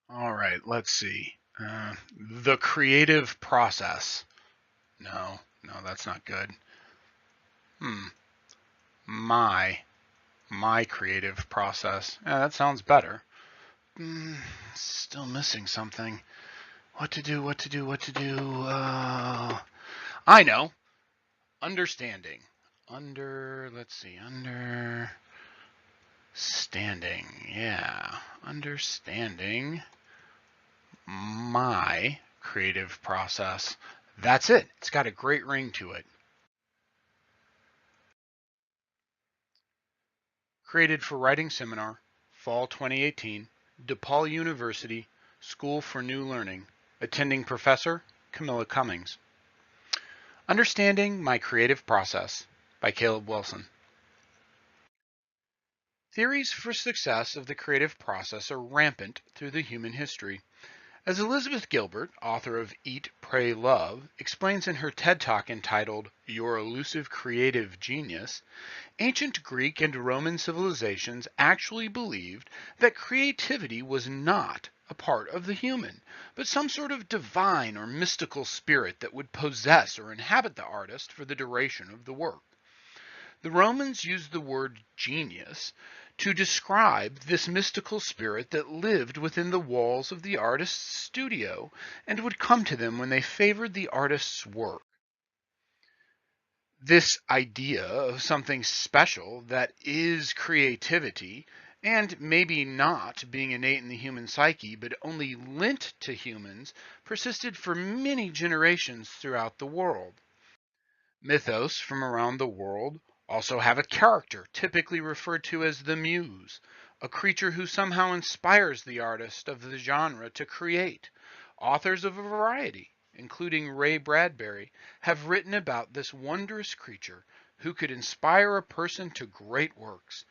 All right, let's see. The creative process. No, no, that's not good. Hmm. My, my creative process. Yeah, that sounds better. Still missing something. What to do, what to do, what to do. I know. Understanding. Let's see, understanding. Yeah. Understanding my creative process. That's it. It's got a great ring to it. Created for Writing Seminar, Fall 2018, DePaul University, School for New Learning. Attending Professor, Camilla Cummings. Understanding My Creative Process by Caleb Wilson. Theories for success of the creative process are rampant through the human history. As Elizabeth Gilbert, author of Eat, Pray, Love, explains in her TED Talk entitled Your Elusive Creative Genius, ancient Greek and Roman civilizations actually believed that creativity was not a part of the human, but some sort of divine or mystical spirit that would possess or inhabit the artist for the duration of the work. The Romans used the word genius to describe this mystical spirit that lived within the walls of the artist's studio and would come to them when they favored the artist's work. This idea of something special that is creativity and maybe not being innate in the human psyche but only lent to humans persisted for many generations throughout the world. Mythos from around the world also have a character typically referred to as the muse, a creature who somehow inspires the artist of the genre to create. Authors of a variety, including Ray Bradbury, have written about this wondrous creature who could inspire a person to great works.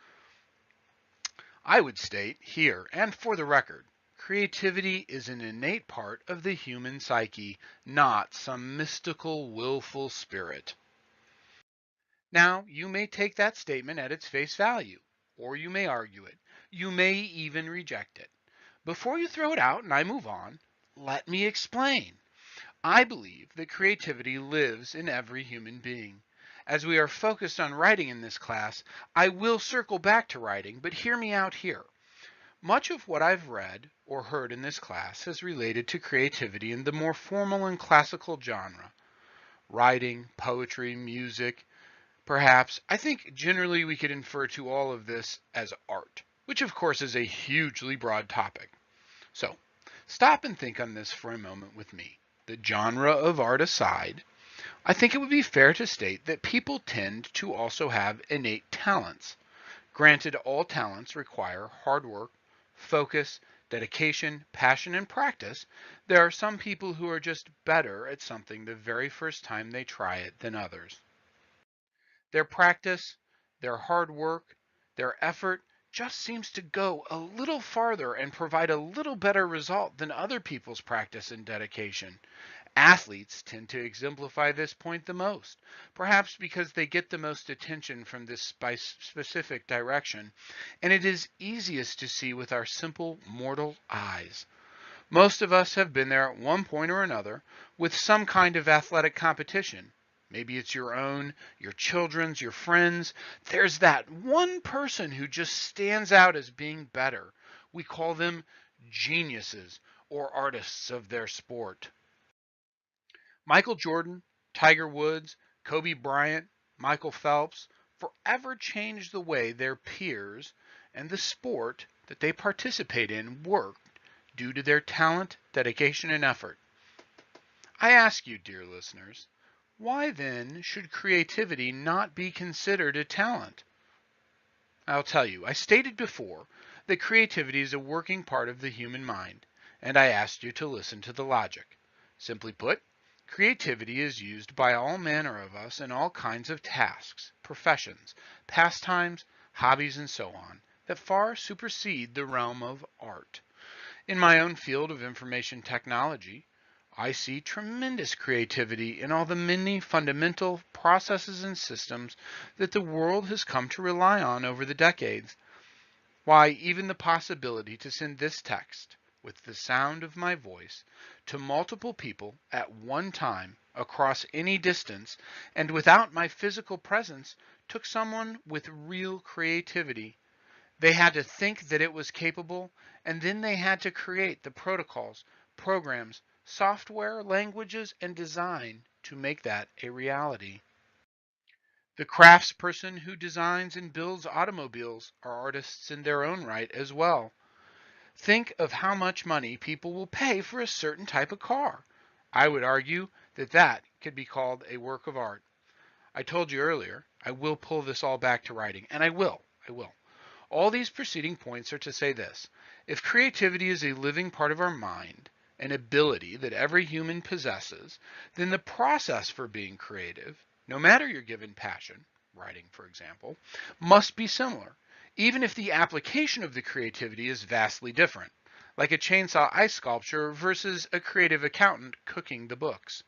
I would state here, and for the record, creativity is an innate part of the human psyche, not some mystical, willful spirit. Now, you may take that statement at its face value, or you may argue it. You may even reject it. Before you throw it out and I move on, let me explain. I believe that creativity lives in every human being. As we are focused on writing in this class, I will circle back to writing, but hear me out here. Much of what I've read or heard in this class has related to creativity in the more formal and classical genre. Writing, poetry, music, perhaps. I think generally we could infer to all of this as art, which of course is a hugely broad topic. So, stop and think on this for a moment with me. The genre of art aside, I think it would be fair to state that people tend to also have innate talents. Granted, all talents require hard work, focus, dedication, passion, and practice. There are some people who are just better at something the very first time they try it than others. Their practice, their hard work, their effort just seems to go a little farther and provide a little better result than other people's practice and dedication. Athletes tend to exemplify this point the most, perhaps because they get the most attention from this specific direction, and it is easiest to see with our simple mortal eyes. Most of us have been there at one point or another with some kind of athletic competition. Maybe it's your own, your children's, your friends. There's that one person who just stands out as being better. We call them geniuses or artists of their sport. Michael Jordan, Tiger Woods, Kobe Bryant, Michael Phelps forever changed the way their peers and the sport that they participate in work due to their talent, dedication, and effort. I ask you, dear listeners, why then should creativity not be considered a talent? I'll tell you, I stated before that creativity is a working part of the human mind, and I asked you to listen to the logic. Simply put, creativity is used by all manner of us in all kinds of tasks, professions, pastimes, hobbies, and so on, that far supersede the realm of art. In my own field of information technology, I see tremendous creativity in all the many fundamental processes and systems that the world has come to rely on over the decades. Why, even the possibility to send this text, with the sound of my voice to multiple people at one time across any distance and without my physical presence took someone with real creativity. They had to think that it was capable, and then they had to create the protocols, programs, software, languages, and design to make that a reality. The craftsperson who designs and builds automobiles are artists in their own right as well. Think of how much money people will pay for a certain type of car. I would argue that that could be called a work of art. I told you earlier, I will pull this all back to writing, and I will. I will. All these preceding points are to say this. If creativity is a living part of our mind, an ability that every human possesses, then the process for being creative, no matter your given passion, writing for example, must be similar, even if the application of the creativity is vastly different, like a chainsaw ice sculpture versus a creative accountant cooking the books.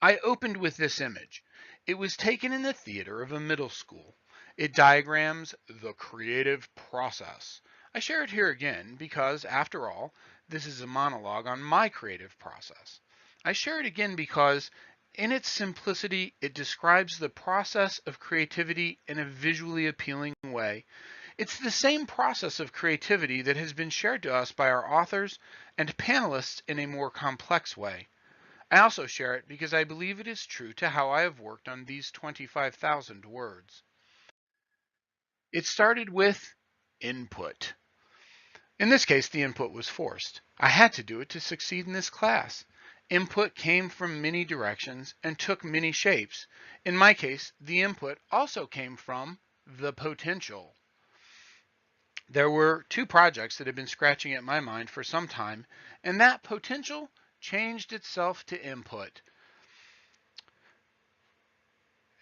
I opened with this image. It was taken in the theater of a middle school. It diagrams the creative process. I share it here again because, after all, this is a monologue on my creative process. I share it again because, in its simplicity, it describes the process of creativity in a visually appealing way. It's the same process of creativity that has been shared to us by our authors and panelists in a more complex way. I also share it because I believe it is true to how I have worked on these 25,000 words. It started with input. In this case, the input was forced. I had to do it to succeed in this class. Input came from many directions and took many shapes. In my case, the input also came from the potential. There were two projects that had been scratching at my mind for some time, and that potential changed itself to input.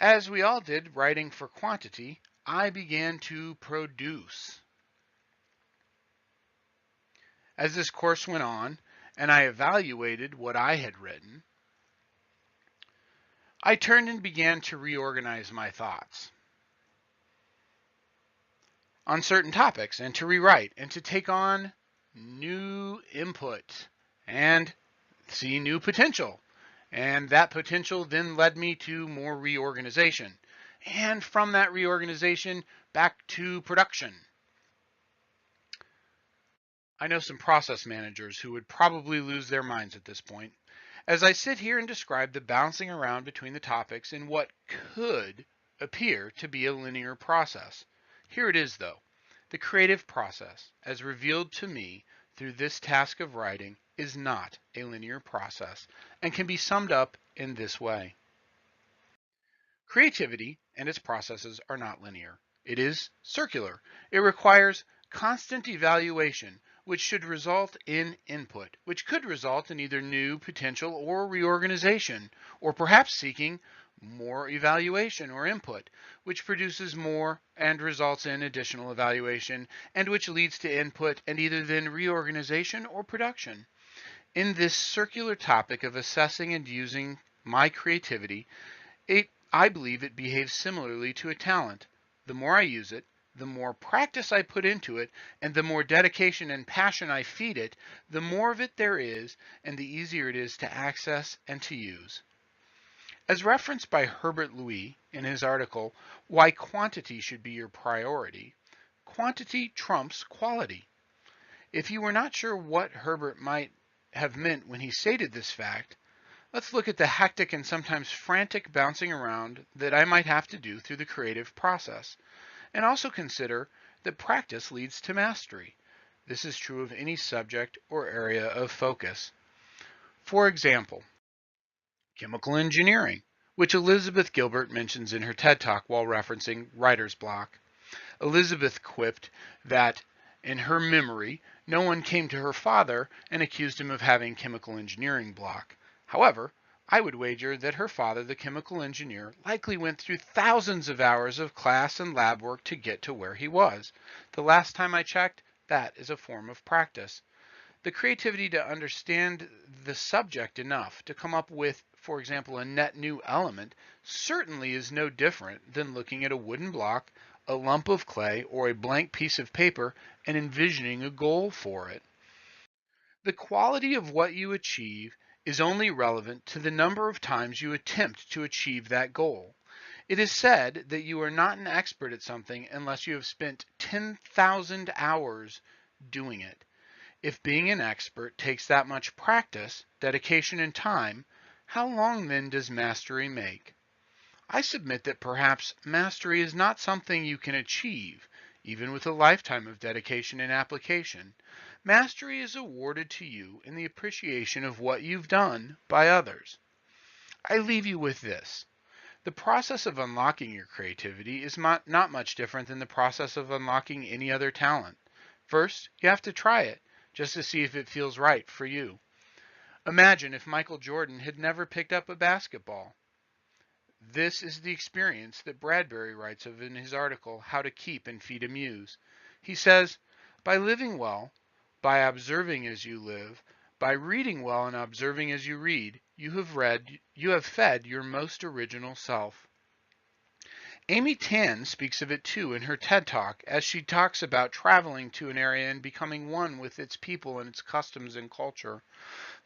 As we all did writing for quantity, I began to produce. As this course went on and I evaluated what I had written, I turned and began to reorganize my thoughts on certain topics and to rewrite and to take on new input and see new potential. And that potential then led me to more reorganization. And from that reorganization, back to production. I know some process managers who would probably lose their minds at this point. As I sit here and describe the bouncing around between the topics in what could appear to be a linear process. Here it is, though. The creative process, as revealed to me through this task of writing, is not a linear process and can be summed up in this way. Creativity and its processes are not linear. It is circular. It requires constant evaluation, which should result in input, which could result in either new potential or reorganization, or perhaps seeking more evaluation or input, which produces more and results in additional evaluation, and which leads to input and either then reorganization or production. In this circular topic of assessing and using my creativity, I believe it behaves similarly to a talent. The more I use it, the more practice I put into it, and the more dedication and passion I feed it, the more of it there is, and the easier it is to access and to use. As referenced by Herbert Louis in his article, Why Quantity Should Be Your Priority, quantity trumps quality. If you were not sure what Herbert might have meant when he stated this fact, let's look at the hectic and sometimes frantic bouncing around that I might have to do through the creative process, and also consider that practice leads to mastery. This is true of any subject or area of focus. For example, chemical engineering, which Elizabeth Gilbert mentions in her TED Talk while referencing writer's block. Elizabeth quipped that, in her memory, no one came to her father and accused him of having chemical engineering block. However, I would wager that her father, the chemical engineer, likely went through thousands of hours of class and lab work to get to where he was. The last time I checked, that is a form of practice. The creativity to understand the subject enough to come up with, for example, a net new element certainly is no different than looking at a wooden block, a lump of clay, or a blank piece of paper and envisioning a goal for it. The quality of what you achieve is only relevant to the number of times you attempt to achieve that goal. It is said that you are not an expert at something unless you have spent 10,000 hours doing it. If being an expert takes that much practice, dedication, and time, how long then does mastery make? I submit that perhaps mastery is not something you can achieve, even with a lifetime of dedication and application. Mastery is awarded to you in the appreciation of what you've done by others. I leave you with this. The process of unlocking your creativity is not much different than the process of unlocking any other talent. First, you have to try it, just to see if it feels right for you. Imagine if Michael Jordan had never picked up a basketball. This is the experience that Bradbury writes of in his article, How to Keep and Feed a Muse. He says, by living well, by observing as you live, by reading well and observing as you read, you have fed your most original self. Amy Tan speaks of it too in her TED Talk as she talks about traveling to an area and becoming one with its people and its customs and culture.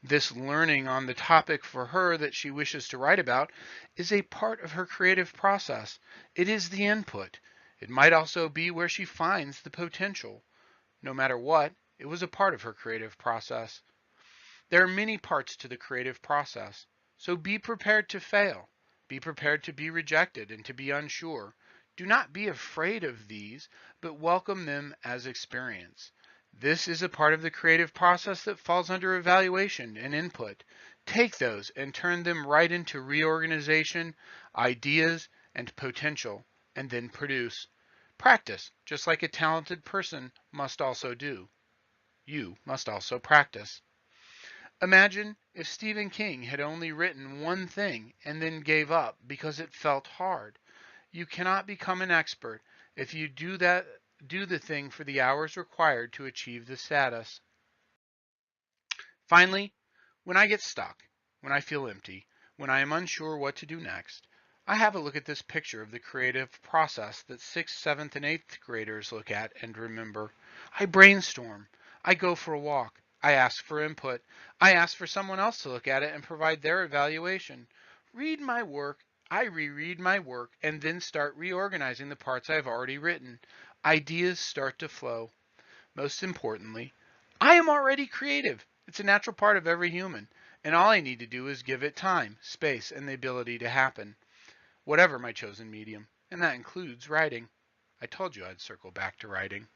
This learning on the topic for her that she wishes to write about is a part of her creative process. It is the input. It might also be where she finds the potential. No matter what, it was a part of her creative process. There are many parts to the creative process, so be prepared to fail. Be prepared to be rejected and to be unsure. Do not be afraid of these, but welcome them as experience. This is a part of the creative process that falls under evaluation and input. Take those and turn them right into reorganization, ideas, and potential, and then produce. Practice, just like a talented person must also do. You must also practice. Imagine if Stephen King had only written one thing and then gave up because it felt hard. You cannot become an expert if you do the thing for the hours required to achieve the status. Finally, when I get stuck, when I feel empty, when I am unsure what to do next, I have a look at this picture of the creative process that 6th, 7th, and 8th graders look at and remember. I brainstorm. I go for a walk. I ask for input. I ask for someone else to look at it and provide their evaluation. Read my work. I reread my work and then start reorganizing the parts I've already written. Ideas start to flow. Most importantly, I am already creative. It's a natural part of every human, and all I need to do is give it time, space, and the ability to happen, whatever my chosen medium, and that includes writing. I told you I'd circle back to writing.